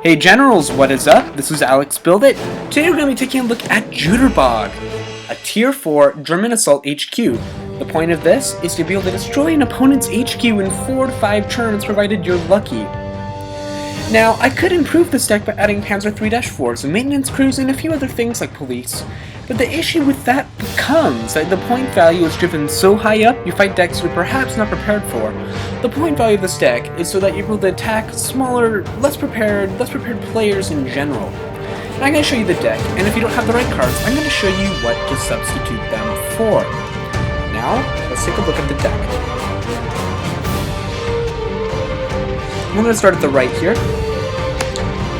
Hey Generals, what is up? This is Alexbuildit. Today we're going to be taking a look at Juterbog, a Tier 4 German Assault HQ. The point of this is to be able to destroy an opponent's HQ in 4 to 5 turns, provided you're lucky. Now, I could improve this deck by adding Panzer 3-4s, maintenance crews, and a few other things like police. But the issue with that becomes that the point value is driven so high up, you fight decks you're perhaps not prepared for. The point value of this deck is so that you're able to attack smaller, less prepared players in general. And I'm going to show you the deck, and if you don't have the right cards, I'm going to show you what to substitute them for. Now, let's take a look at the deck. I'm going to start at the right here.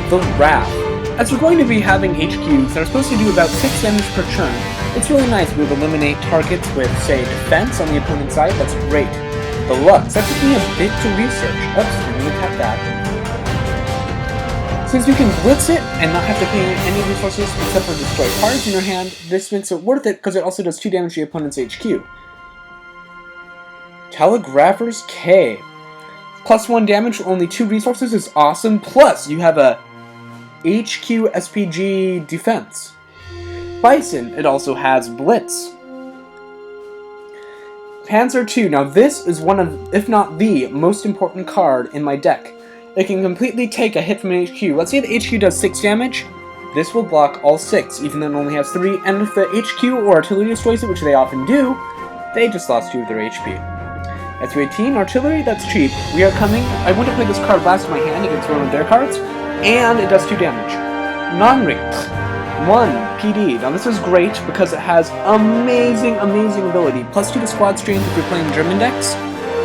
The Wrath. As we're going to be having HQs that are supposed to do about 6 damage per turn, it's really nice to be able to eliminate targets with, say, defense on the opponent's side. That's great. The Lux. That took me a bit to research. Oops, I'm going to tap that. Since you can Blitz it and not have to pay any resources except for destroy cards in your hand, this makes it worth it because it also does 2 damage to the opponent's HQ. Telegrapher's K. +1 damage for only 2 resources is awesome, plus you have a HQ SPG defense. Bison, it also has Blitz. Panzer II, now this is one of, if not the, most important card in my deck. It can completely take a hit from an HQ. Let's say the HQ does 6 damage, this will block all 6, even though it only has 3, and if the HQ or artillery destroys it, which they often do, they just lost 2 of their HP. SU-18, artillery, that's cheap. We are coming. I want to play this card last in my hand against one of their cards, and it does 2 damage. Non-ranked. 1 PD. Now this is great because it has amazing ability. +2 to squad strength if you're playing German decks.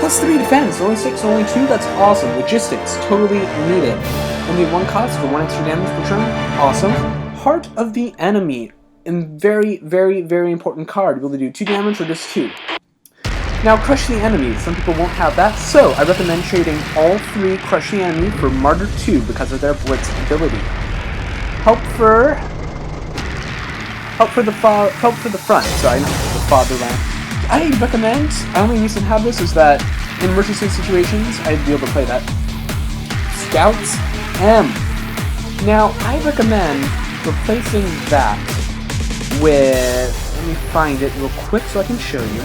+3 defense. Only 6, only 2. That's awesome. Logistics. Totally needed. Only 1 cost for 1 extra damage per turn. Awesome. Heart of the Enemy. And very important card. Be able to do 2 damage or just 2. Now, Crush the Enemy. Some people won't have that, so I recommend trading all 3 Crush the Enemy for Martyr 2 because of their Blitz ability. Help for the front. Sorry, not the fatherland. I recommend. I only reason to have this is that in emergency situations, I'd be able to play that. Scouts M. Now, I recommend replacing that with. Let me find it real quick so I can show you.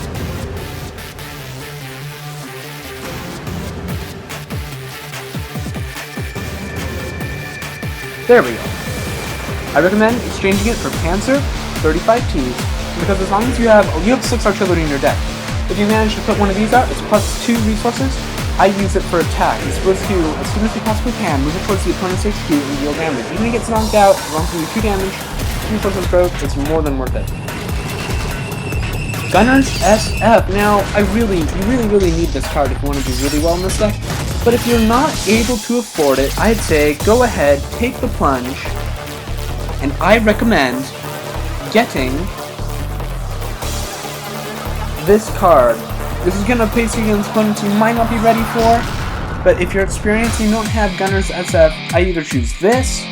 There we go. I recommend exchanging it for Panzer 35Ts, because as long as you have 6 artillery in your deck. If you manage to put one of these out, it's +2 resources. I use it for attack. It's supposed to, as soon as you possibly can, move it towards the opponent's HQ and deal damage. Even if it gets knocked out, as long as you do 2 damage, 2 resources broke, it's more than worth it. Gunners SF. Now, you really need this card if you want to do really well in this deck. But if you're not able to afford it, I'd say go ahead, take the plunge, and I recommend getting this card. This is going to place you against opponents you might not be ready for, but if you're experienced and you don't have Gunners SF, I either choose this,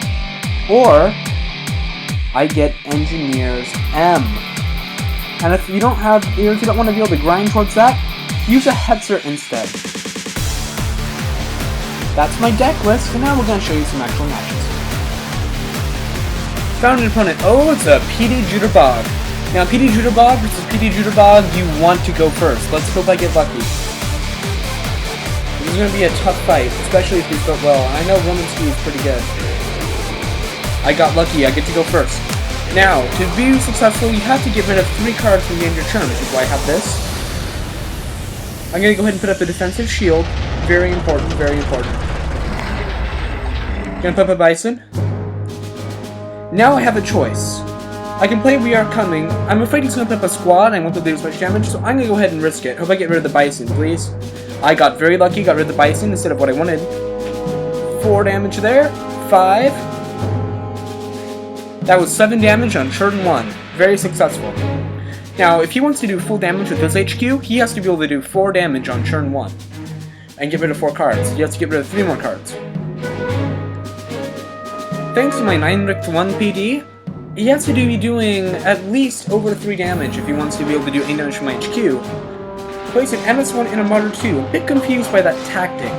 or I get Engineers M. And if you don't want to be able to grind towards that, use a Hetzer instead. That's my deck list, and now we're going to show you some actual matches. Found an opponent. Oh, it's a PD Juterbog. Now, PD Juterbog versus PD Juterbog, you want to go first. Let's hope I get lucky. This is going to be a tough fight, especially if we built well. And I know Roman Ski is pretty good. I got lucky. I get to go first. Now, to be successful, you have to get rid of 3 cards from the end of your turn, which is why I have this. I'm going to go ahead and put up a defensive shield. Very important, very important. Gonna put up a Bison. Now I have a choice. I can play We Are Coming. I'm afraid he's gonna put up a squad and I won't be able to do as much damage, so I'm gonna go ahead and risk it. Hope I get rid of the Bison, please. I got very lucky, got rid of the Bison instead of what I wanted. 4 damage there. 5. That was 7 damage on turn 1. Very successful. Now, if he wants to do full damage with his HQ, he has to be able to do 4 damage on turn 1. And get rid of 4 cards. He has to get rid of 3 more cards. Thanks to my 9-1 PD, he has to be doing at least over 3 damage if he wants to be able to do 8 damage from my HQ. Place an MS1 and a Martyr 2. A bit confused by that tactic.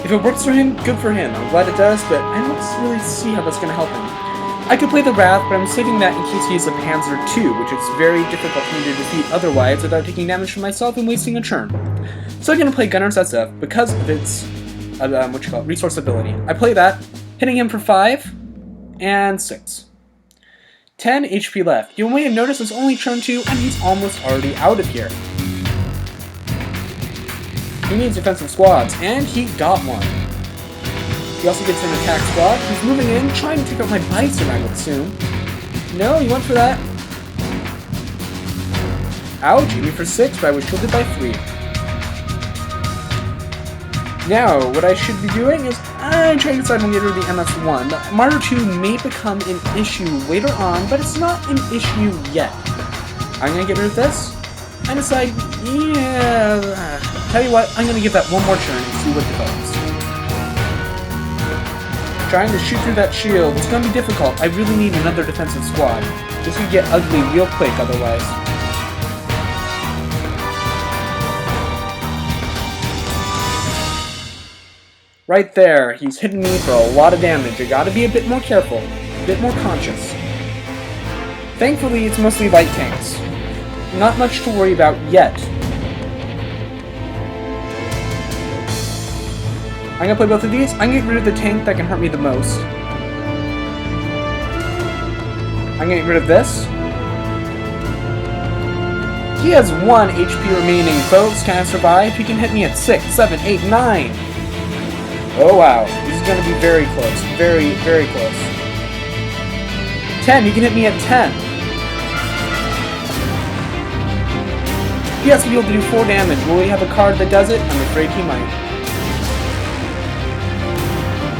If it works for him, good for him. I'm glad it does, but I don't really see how that's going to help him. I could play the Wrath, but I'm saving that in case he has a Panzer II, which is very difficult for me to defeat otherwise without taking damage from myself and wasting a turn. So I'm going to play Gunner's SF because of its, resource ability. I play that, hitting him for 5 and 6. 10 HP left. You may have noticed it's only turn 2 and he's almost already out of here. He needs defensive squads, and he got one. He also gets an attack squad. He's moving in, trying to take out my Bison, I would assume. No, he went for that. Ouch, he went for 6, but I was shielded by 3. Now, what I should be doing is I'm trying to decide when to get rid of the MS-1. The Martyr 2 may become an issue later on, but it's not an issue yet. I'm going to get rid of this and decide, yeah, tell you what, I'm going to give that one more turn and see what develops. Trying to shoot through that shield, it's going to be difficult. I really need another defensive squad. This could get ugly real quick otherwise. Right there, he's hitting me for a lot of damage. I gotta be a bit more careful, a bit more conscious. Thankfully, it's mostly light tanks. Not much to worry about yet. I'm gonna play both of these. I'm gonna get rid of the tank that can hurt me the most. I'm gonna get rid of this. He has 1 HP remaining, folks. Can I survive? He can hit me at 6, 7, 8, 9. Oh wow, this is gonna be very close. Very, very close. 10, he can hit me at 10. He has to be able to do 4 damage. Will he have a card that does it? I'm afraid he might.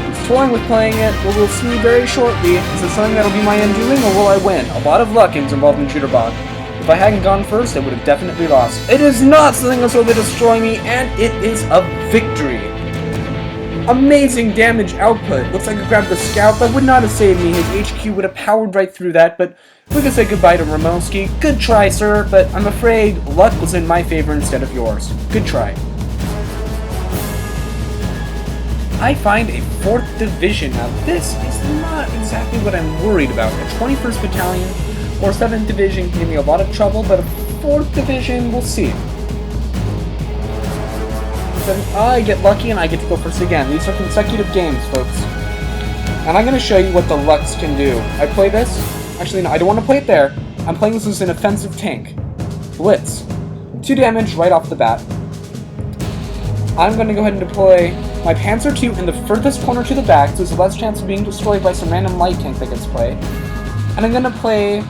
He's toying with playing it, but we'll see very shortly. Is it something that'll be my undoing, or will I win? A lot of luck is involved in Juterbog. If I hadn't gone first, I would have definitely lost. It is not something that's going to destroy me, and it is a victory. Amazing damage output. Looks like I grabbed the Scout. That would not have saved me. His HQ would have powered right through that, but we can say goodbye to Ramonski. Good try, sir, but I'm afraid luck was in my favor instead of yours. Good try. I find a 4th Division. Now, this is not exactly what I'm worried about. A 21st Battalion or 7th Division can give me a lot of trouble, but a 4th Division, we'll see. I get lucky and I get to go first again. These are consecutive games, folks. And I'm going to show you what the Lux can do. I play this. Actually, no, I don't want to play it there. I'm playing this as an offensive tank. Blitz. 2 damage right off the bat. I'm going to go ahead and deploy my Panzer II in the furthest corner to the back, so there's less chance of being destroyed by some random light tank that gets played. And I'm going to play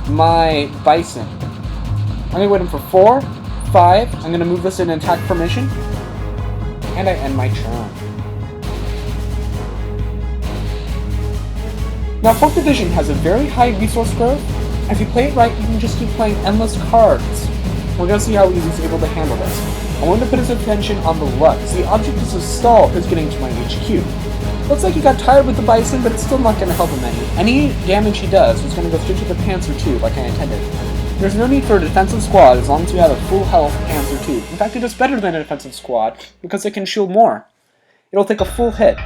my Bison. I'm going to wait him for 4, 5. I'm going to move this in attack formation. And I end my turn. Now, 4th Division has a very high resource growth. If you play it right, you can just keep playing endless cards. We're going to see how he's able to handle this. I want to put his attention on the Lux. The object is a stall who's getting to my HQ. Looks like he got tired with the Bison, but it's still not going to help him any. Any damage he does is going to go straight to the Panzer II, like I intended. There's no need for a defensive squad as long as you have a full health Panzer II. In fact, it is better than a defensive squad because it can shield more. It'll take a full hit.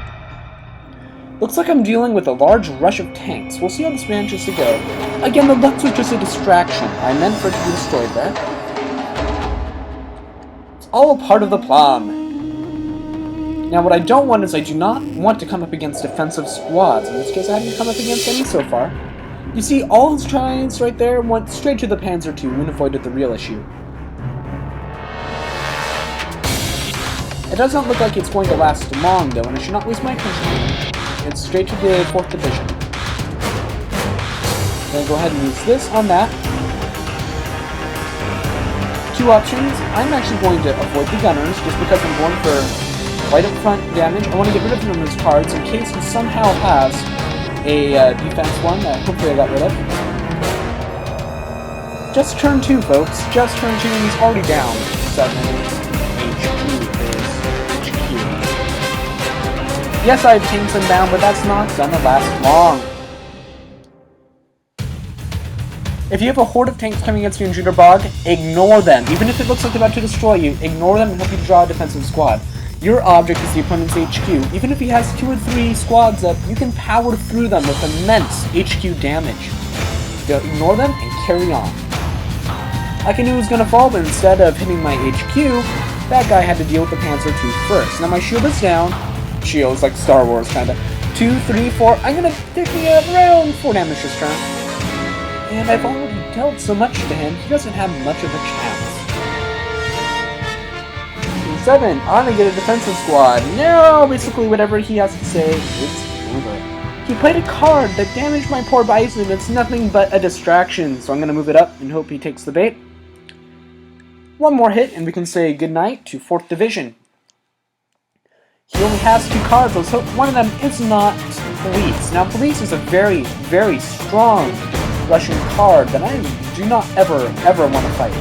Looks like I'm dealing with a large rush of tanks. We'll see how this manages to go. Again, the Lux was just a distraction. I meant for it to be destroyed there. It's all part of the plan. Now, what I don't want is I do not want to come up against defensive squads. In this case, I haven't come up against any so far. You see, all his tries right there went straight to the Panzer II and avoided the real issue. It does not look like it's going to last long, though, and I should not waste my attention. It's straight to the 4th Division. I'm going to go ahead and use this on that. 2 options. I'm actually going to avoid the gunners, just because I'm going for right up front damage. I want to get rid of him his cards in case he somehow has a defense one that hopefully I got rid of. Just turn 2, folks. Just turn 2, and he's already down. 7 HQ is HQ. Yes, I have tanks him down, but that's not gonna last long. If you have a horde of tanks coming against you in Juterbog, ignore them. Even if it looks like they're about to destroy you, ignore them and hope you draw a defensive squad. Your object is the opponent's HQ. Even if he has 2 or 3 squads up, you can power through them with immense HQ damage. Ignore them and carry on. Like I knew he was gonna fall, but instead of hitting my HQ, that guy had to deal with the Panzer II first. Now my shield is down. Shield is like Star Wars, kinda. 2, 3, 4. I'm gonna take me around 4 damage this turn. And I've already dealt so much to him, he doesn't have much of a chance. 7. I'm gonna get a defensive squad. No, basically whatever he has to say, it's over. He played a card that damaged my poor Bison. It's nothing but a distraction, so I'm gonna move it up and hope he takes the bait. One more hit, and we can say goodnight to 4th Division. He only has 2 cards, let's hope one of them is not Police. Now, Police is a very, very strong Russian card that I do not ever want to fight.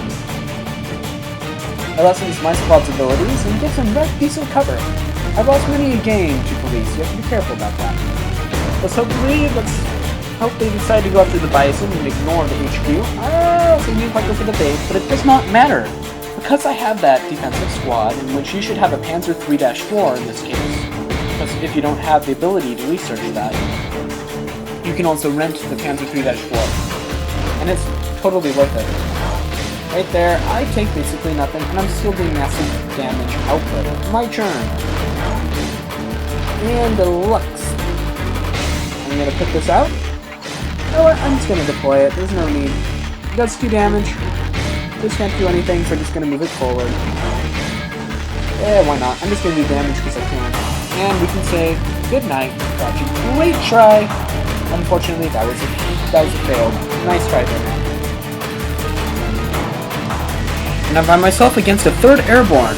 It lessens my squad's abilities and gives him decent cover. I've lost many a game to Police, you have to be careful about that. Let's hope they decide to go after the Bison and ignore the HQ. They need to go for the bait, but it does not matter. Because I have that defensive squad, in which you should have a Panzer 3-4 in this case, because if you don't have the ability to research that, you can also rent the Panzer 3-4, and it's totally worth it. Right there, I take basically nothing, and I'm still doing massive damage output. My turn. And Deluxe. I'm going to put this out. You know what, I'm just going to deploy it, there's no need. It does 2 damage. This can't do anything, so I'm just going to move it forward. Yeah, why not? I'm just going to do damage because I can. And we can say, good night, Project. Great try! Unfortunately, that was a fail. Nice try there. And I find myself against a 3rd Airborne.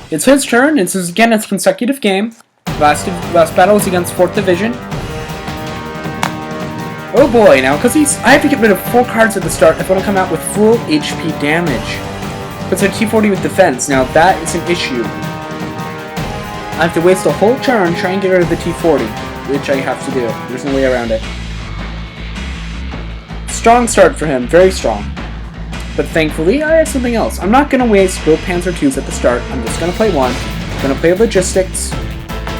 It's his turn, and this is again its consecutive game. Last battle was against 4th Division. Oh boy, now, because I have to get rid of 4 cards at the start if I want to come out with full HP damage. But it's a T40 with defense, now that is an issue. I have to waste a whole turn trying to get rid of the T40, which I have to do. There's no way around it. Strong start for him, very strong. But thankfully, I have something else. I'm not going to waste both Panzer IIs at the start, I'm just going to play one. I'm going to play Logistics,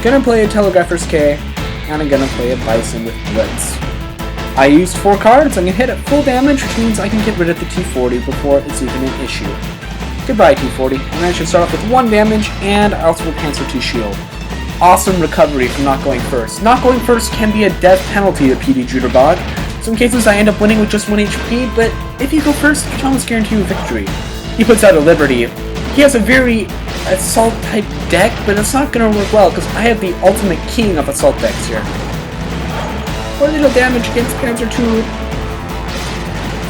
going to play a Telegrapher's K, and I'm going to play a Bison with Blitz. I used 4 cards, I'm going to hit at full damage, which means I can get rid of the T40 before it's even an issue. Goodbye, T40. And I should start off with 1 damage, and I also have Panzer II shield. Awesome recovery from not going first. Not going first can be a death penalty to PD Juterbog. Some cases I end up winning with just 1 HP, but if you go first, I can almost guarantee you a victory. He puts out a Liberty. He has a very assault-type deck, but it's not going to work well, because I have the ultimate king of assault decks here. 4 little damage against Panzer II.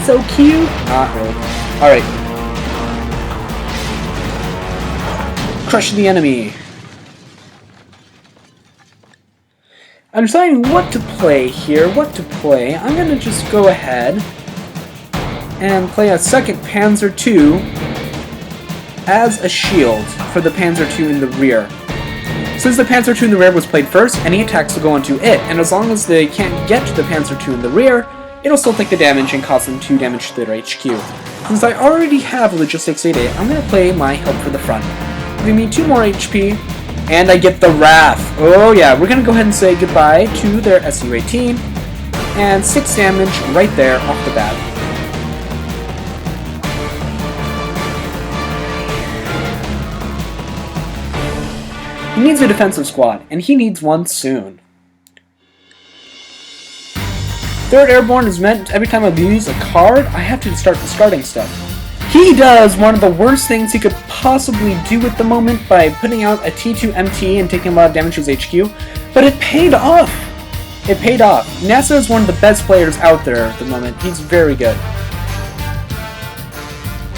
So cute. Not really. Alright. Crush the enemy. I'm deciding what to play here, I'm going to just go ahead and play a 2nd Panzer II as a shield for the Panzer II in the rear. Since the Panzer II in the rear was played first, any attacks will go onto it, and as long as they can't get to the Panzer II in the rear, it'll still take the damage and cause them 2 damage to their HQ. Since I already have Logistics 8-8, I'm going to play my help for the front. Give me 2 more HP, and I get the Wrath. Oh yeah, we're going to go ahead and say goodbye to their SU-18, and 6 damage right there off the bat. He needs a defensive squad, and he needs one soon. 3rd Airborne is meant every time I use a card, I have to start discarding stuff. He does one of the worst things he could possibly do at the moment by putting out a T2MT and taking a lot of damage to his HQ, but it paid off! It paid off. NASA is one of the best players out there at the moment. He's very good.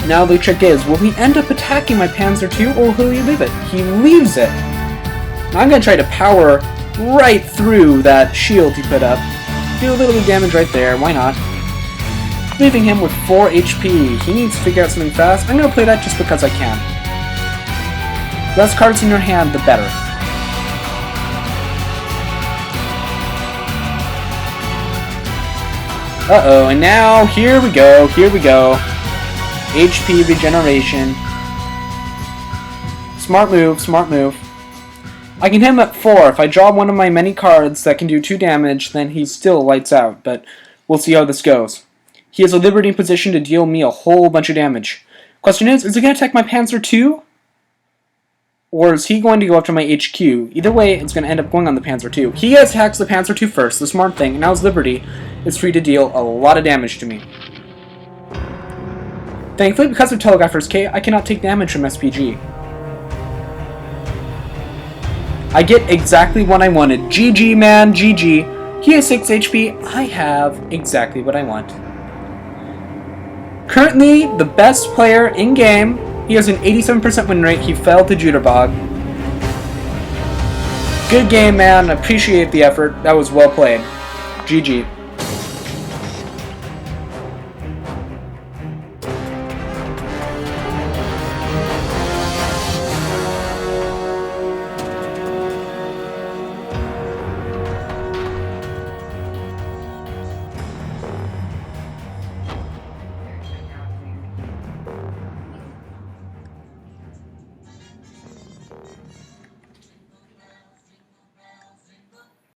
Now the trick is, will he end up attacking my Panzer II, or will he leave it? He leaves it! I'm going to try to power right through that shield he put up. Do a little bit of damage right there, why not? Leaving him with 4 HP. He needs to figure out something fast. I'm going to play that just because I can. Less cards in your hand, the better. Uh-oh, and now, here we go. HP regeneration. Smart move, smart move. I can hit him at 4. If I draw one of my many cards that can do 2 damage, then he still lights out, but we'll see how this goes. He has a Liberty in position to deal me a whole bunch of damage. Question is he going to attack my Panzer II? Or is he going to go after my HQ? Either way, it's going to end up going on the Panzer II. He attacks the Panzer II first, the smart thing, and now his Liberty is free to deal a lot of damage to me. Thankfully, because of Telegrapher's K, I cannot take damage from SPG. I get exactly what I wanted. GG, man, GG. He has 6 HP. I have exactly what I want. Currently, the best player in-game. He has an 87% win rate. He fell to Juterbog. Good game, man. Appreciate the effort. That was well played. GG.